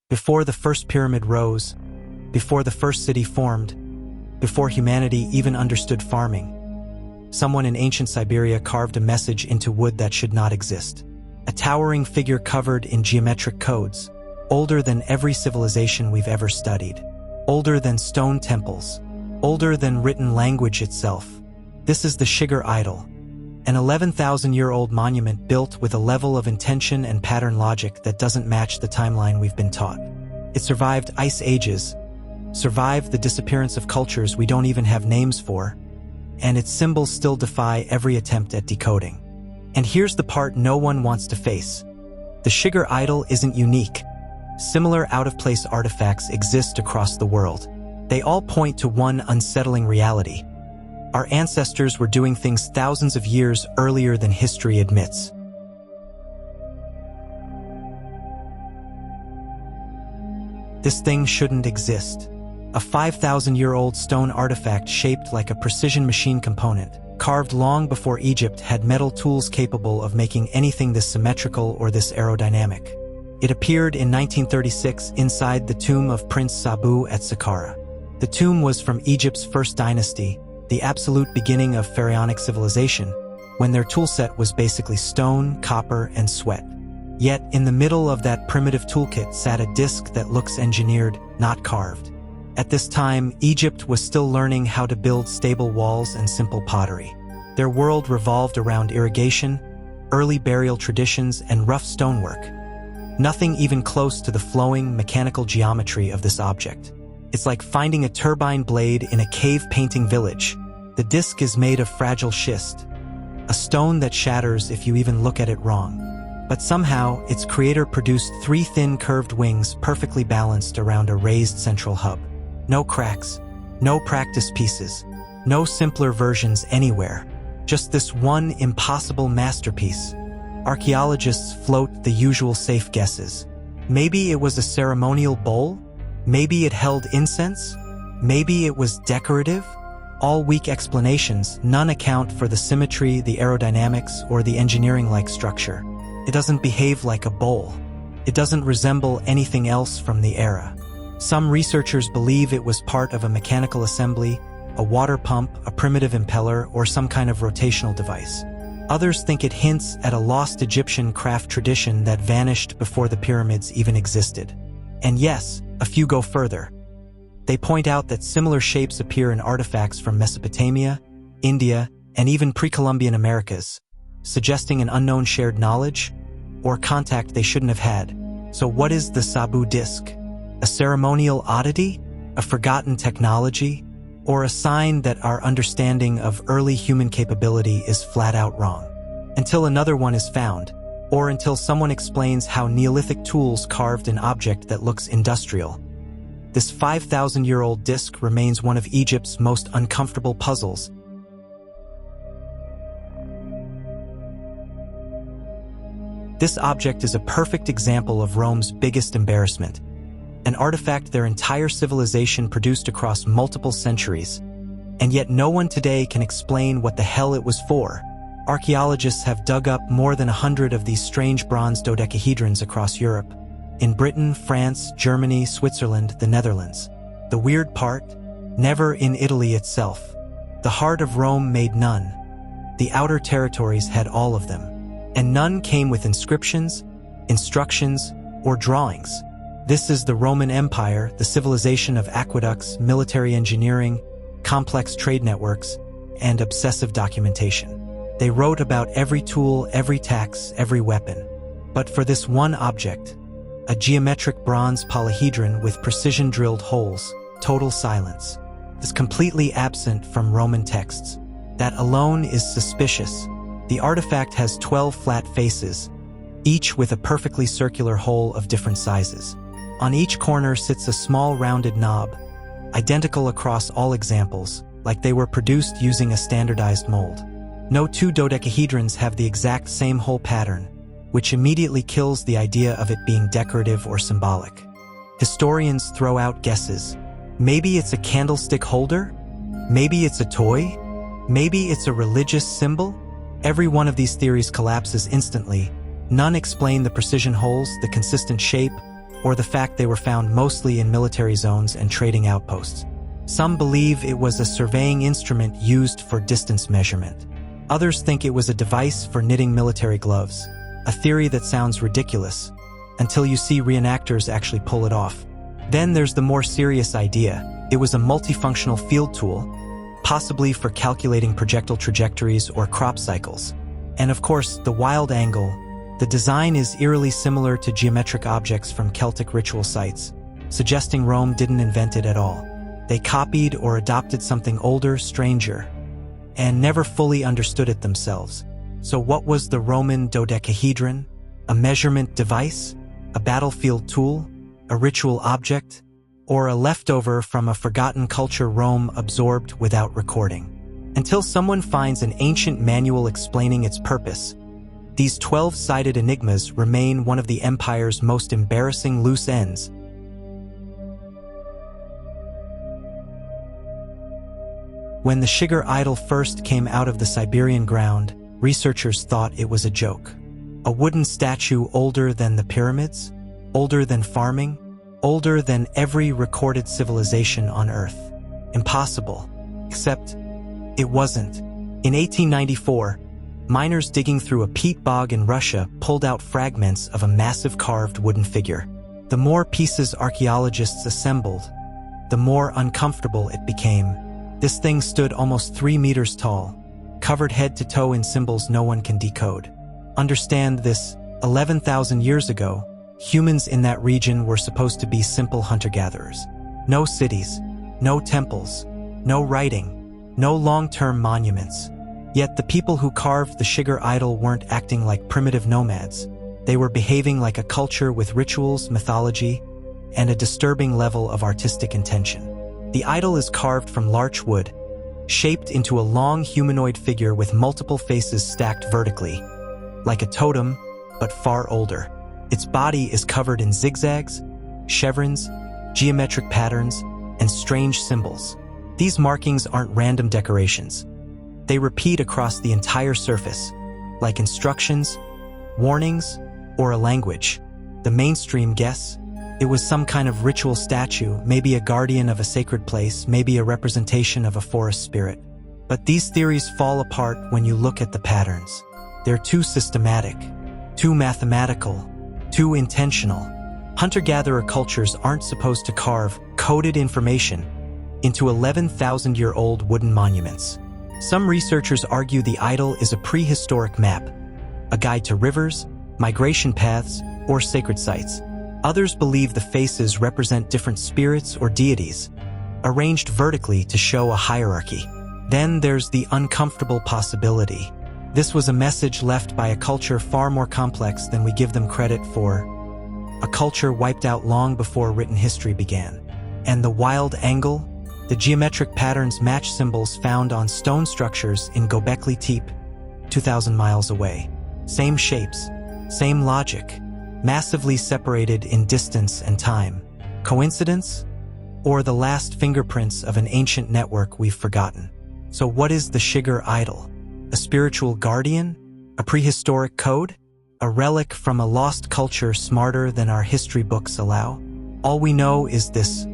Before the first pyramid rose, before the first city formed, before humanity even understood farming, someone in ancient Siberia carved a message into wood that should not exist. A towering figure covered in geometric codes, older than every civilization we've ever studied, older than stone temples, older than written language itself. This is the Shigir Idol, an 11,000-year-old monument built with a level of intention and pattern logic that doesn't match the timeline we've been taught. It survived ice ages, survived the disappearance of cultures we don't even have names for, and its symbols still defy every attempt at decoding. And here's the part no one wants to face. The Shigir Idol isn't unique. Similar out-of-place artifacts exist across the world. They all point to one unsettling reality. Our ancestors were doing things thousands of years earlier than history admits. This thing shouldn't exist. A 5,000-year-old stone artifact shaped like a precision machine component, carved long before Egypt had metal tools capable of making anything this symmetrical or this aerodynamic. It appeared in 1936 inside the tomb of Prince Sabu at Saqqara. The tomb was from Egypt's first dynasty, the absolute beginning of pharaonic civilization, when their toolset was basically stone, copper, and sweat. Yet, in the middle of that primitive toolkit sat a disk that looks engineered, not carved. At this time, Egypt was still learning how to build stable walls and simple pottery. Their world revolved around irrigation, early burial traditions, and rough stonework. Nothing even close to the flowing, mechanical geometry of this object. It's like finding a turbine blade in a cave painting village. The disc is made of fragile schist, a stone that shatters if you even look at it wrong. But somehow, its creator produced 3 thin curved wings perfectly balanced around a raised central hub. No cracks, no practice pieces, no simpler versions anywhere. Just this one impossible masterpiece. Archaeologists float the usual safe guesses. Maybe it was a ceremonial bowl? Maybe it held incense? Maybe it was decorative? All weak explanations, none account for the symmetry, the aerodynamics, or the engineering-like structure. It doesn't behave like a bowl. It doesn't resemble anything else from the era. Some researchers believe it was part of a mechanical assembly, a water pump, a primitive impeller, or some kind of rotational device. Others think it hints at a lost Egyptian craft tradition that vanished before the pyramids even existed. And yes, a few go further. They point out that similar shapes appear in artifacts from Mesopotamia, India, and even pre-Columbian Americas, suggesting an unknown shared knowledge or contact they shouldn't have had. So what is the Sabu Disk? A ceremonial oddity? A forgotten technology? Or a sign that our understanding of early human capability is flat out wrong? Until another one is found, or until someone explains how Neolithic tools carved an object that looks industrial. This 5,000-year-old disc remains one of Egypt's most uncomfortable puzzles. This object is a perfect example of Rome's biggest embarrassment. An artifact their entire civilization produced across multiple centuries, and yet no one today can explain what the hell it was for. Archaeologists have dug up more than 100 of these strange bronze dodecahedrons across Europe, in Britain, France, Germany, Switzerland, the Netherlands. The weird part? Never in Italy itself. The heart of Rome made none. The outer territories had all of them, and none came with inscriptions, instructions, or drawings. This is the Roman Empire, the civilization of aqueducts, military engineering, complex trade networks, and obsessive documentation. They wrote about every tool, every tax, every weapon. But for this one object, a geometric bronze polyhedron with precision-drilled holes, total silence, is completely absent from Roman texts. That alone is suspicious. The artifact has 12 flat faces, each with a perfectly circular hole of different sizes. On each corner sits a small rounded knob, identical across all examples, like they were produced using a standardized mold. No 2 dodecahedrons have the exact same hole pattern, which immediately kills the idea of it being decorative or symbolic. Historians throw out guesses. Maybe it's a candlestick holder? Maybe it's a toy? Maybe it's a religious symbol? Every one of these theories collapses instantly. None explain the precision holes, the consistent shape, or the fact they were found mostly in military zones and trading outposts. Some believe it was a surveying instrument used for distance measurement. Others think it was a device for knitting military gloves, a theory that sounds ridiculous until you see reenactors actually pull it off. Then there's the more serious idea. It was a multifunctional field tool, possibly for calculating projectile trajectories or crop cycles. And of course, the wild angle. The design is eerily similar to geometric objects from Celtic ritual sites, suggesting Rome didn't invent it at all. They copied or adopted something older, stranger, and never fully understood it themselves. So what was the Roman dodecahedron? A measurement device? A battlefield tool? A ritual object? Or a leftover from a forgotten culture Rome absorbed without recording? Until someone finds an ancient manual explaining its purpose, these 12-sided enigmas remain one of the empire's most embarrassing loose ends. When the Shigir Idol first came out of the Siberian ground, researchers thought it was a joke. A wooden statue older than the pyramids? Older than farming? Older than every recorded civilization on Earth. Impossible. Except, it wasn't. In 1894, miners digging through a peat bog in Russia pulled out fragments of a massive carved wooden figure. The more pieces archaeologists assembled, the more uncomfortable it became. This thing stood almost 3 meters tall, covered head to toe in symbols no one can decode. Understand this, 11,000 years ago, humans in that region were supposed to be simple hunter-gatherers. No cities, no temples, no writing, no long-term monuments. Yet the people who carved the Shigir Idol weren't acting like primitive nomads. They were behaving like a culture with rituals, mythology, and a disturbing level of artistic intention. The idol is carved from larch wood, shaped into a long humanoid figure with multiple faces stacked vertically, like a totem, but far older. Its body is covered in zigzags, chevrons, geometric patterns, and strange symbols. These markings aren't random decorations. They repeat across the entire surface, like instructions, warnings, or a language. The mainstream guess? It was some kind of ritual statue, maybe a guardian of a sacred place, maybe a representation of a forest spirit. But these theories fall apart when you look at the patterns. They're too systematic, too mathematical, too intentional. Hunter-gatherer cultures aren't supposed to carve coded information into 11,000-year-old wooden monuments. Some researchers argue the idol is a prehistoric map, a guide to rivers, migration paths, or sacred sites. Others believe the faces represent different spirits or deities, arranged vertically to show a hierarchy. Then there's the uncomfortable possibility. This was a message left by a culture far more complex than we give them credit for. A culture wiped out long before written history began. And the wild angle? The geometric patterns match symbols found on stone structures in Göbekli Tepe, 2,000 miles away. Same shapes, same logic, massively separated in distance and time. Coincidence? Or the last fingerprints of an ancient network we've forgotten? So what is the Shigir Idol? A spiritual guardian? A prehistoric code? A relic from a lost culture smarter than our history books allow? All we know is this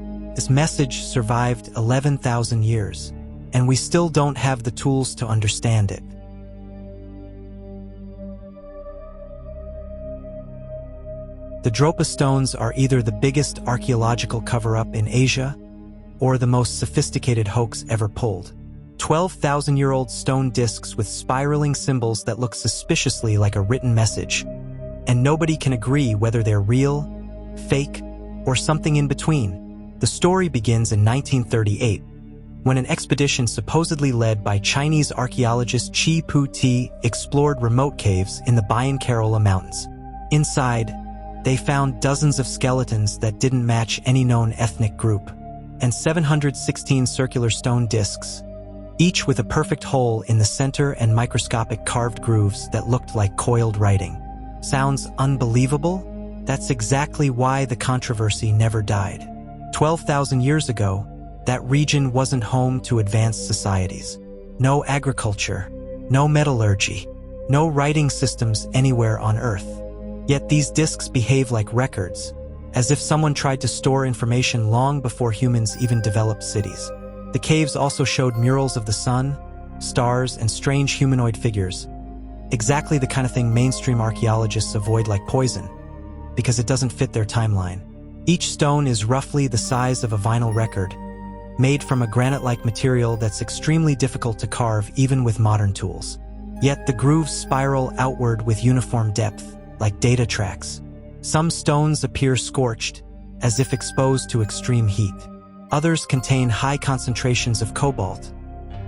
message survived 11,000 years, and we still don't have the tools to understand it. The Dropa Stones are either the biggest archaeological cover-up in Asia or the most sophisticated hoax ever pulled. 12,000-year-old stone discs with spiraling symbols that look suspiciously like a written message. And nobody can agree whether they're real, fake, or something in between. The story begins in 1938, when an expedition supposedly led by Chinese archaeologist Chi Pu Ti explored remote caves in the Bayan Kerala Mountains. Inside, they found dozens of skeletons that didn't match any known ethnic group, and 716 circular stone discs, each with a perfect hole in the center and microscopic carved grooves that looked like coiled writing. Sounds unbelievable? That's exactly why the controversy never died. 12,000 years ago, that region wasn't home to advanced societies. No agriculture, no metallurgy, no writing systems anywhere on Earth. Yet these discs behave like records, as if someone tried to store information long before humans even developed cities. The caves also showed murals of the sun, stars, and strange humanoid figures, exactly the kind of thing mainstream archaeologists avoid like poison, because it doesn't fit their timeline. Each stone is roughly the size of a vinyl record, made from a granite-like material that's extremely difficult to carve even with modern tools. Yet the grooves spiral outward with uniform depth, like data tracks. Some stones appear scorched, as if exposed to extreme heat. Others contain high concentrations of cobalt,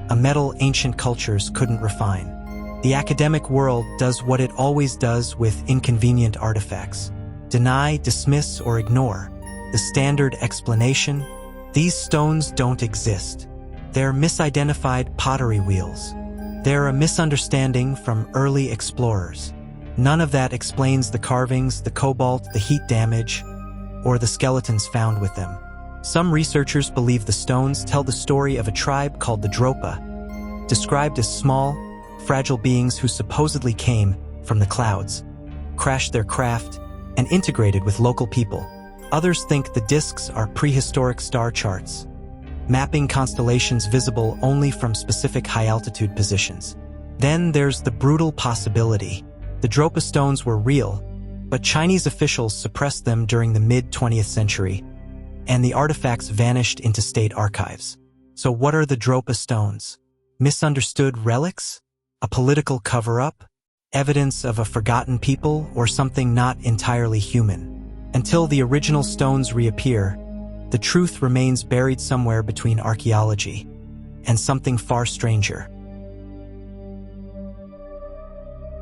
a metal ancient cultures couldn't refine. The academic world does what it always does with inconvenient artifacts: deny, dismiss, or ignore the standard explanation. These stones don't exist. They're misidentified pottery wheels. They're a misunderstanding from early explorers. None of that explains the carvings, the cobalt, the heat damage, or the skeletons found with them. Some researchers believe the stones tell the story of a tribe called the Dropa, described as small, fragile beings who supposedly came from the clouds, crashed their craft, and integrated with local people. Others think the disks are prehistoric star charts, mapping constellations visible only from specific high-altitude positions. Then there's the brutal possibility. The Dropa stones were real, but Chinese officials suppressed them during the mid-20th century, and the artifacts vanished into state archives. So what are the Dropa stones? Misunderstood relics? A political cover-up? Evidence of a forgotten people, or something not entirely human? Until the original stones reappear, the truth remains buried somewhere between archaeology and something far stranger.